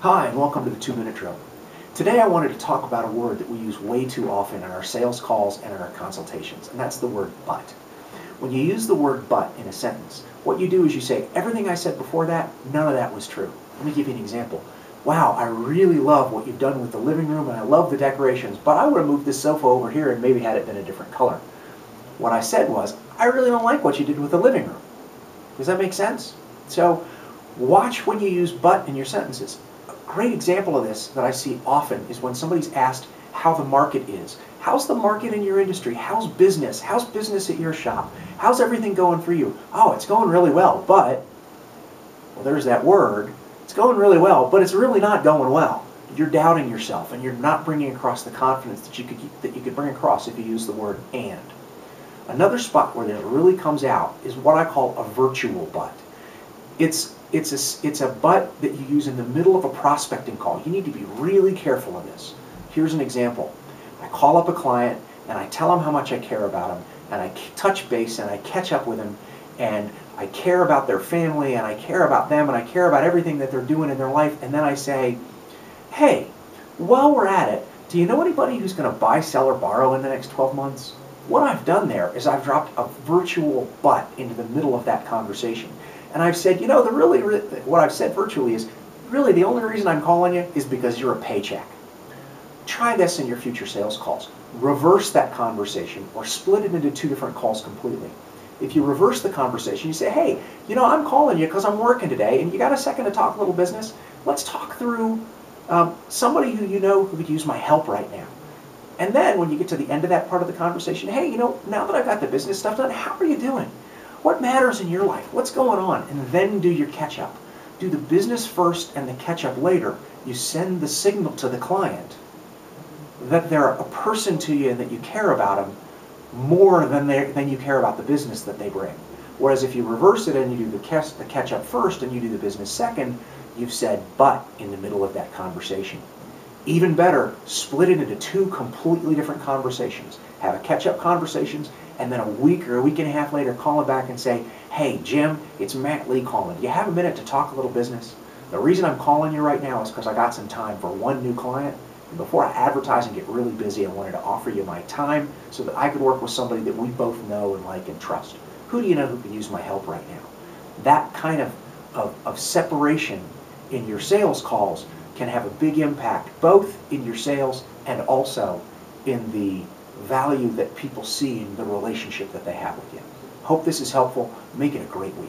Hi, and welcome to the 2-Minute Drill. Today I wanted to talk about a word that we use way too often in our sales calls and in our consultations, and that's the word but. When you use the word but in a sentence, what you do is you say, everything I said before that, none of that was true. Let me give you an example. Wow, I really love what you've done with the living room, and I love the decorations, but I would have moved this sofa over here and maybe had it been a different color. What I said was, I really don't like what you did with the living room. Does that make sense? So, watch when you use but in your sentences. Great example of this that I see often is when somebody's asked how the market is. How's the market in your industry? How's business? How's business at your shop? How's everything going for you? Oh, it's going really well, but, well, there's that word. It's going really well, but it's really not going well. You're doubting yourself, and you're not bringing across the confidence that you could bring across if you use the word and. Another spot where that really comes out is what I call a virtual but. It's a but that you use in the middle of a prospecting call. You need to be really careful of this. Here's an example. I call up a client and I tell him how much I care about him, and I touch base and I catch up with him, and I care about their family, and I care about them, and I care about everything that they're doing in their life, and then I say, hey, while we're at it, do you know anybody who's going to buy, sell, or borrow in the next 12 months? What I've done there is I've dropped a virtual but into the middle of that conversation. And I've said, what I've said virtually is, really the only reason I'm calling you is because you're a paycheck. Try this in your future sales calls. Reverse that conversation or split it into two different calls completely. If you reverse the conversation, you say, hey, I'm calling you because I'm working today and you got a second to talk a little business? Let's talk through somebody who you know who could use my help right now. And then when you get to the end of that part of the conversation, hey, now that I've got the business stuff done, how are you doing? What matters in your life? What's going on? And then do your catch-up. Do the business first and the catch-up later. You send the signal to the client that they're a person to you and that you care about them more than you care about the business that they bring. Whereas if you reverse it and you do the catch-up first and you do the business second, you've said but in the middle of that conversation. Even better, split it into two completely different conversations. Have a catch-up conversations, and then a week or a week and a half later, call him back and say, hey, Jim, it's Matt Lee calling. Do you have a minute to talk a little business? The reason I'm calling you right now is because I got some time for one new client. And before I advertise and get really busy, I wanted to offer you my time so that I could work with somebody that we both know and like and trust. Who do you know who could use my help right now? That kind of separation in your sales calls can have a big impact, both in your sales and also in the value that people see in the relationship that they have with you. Hope this is helpful. Make it a great week.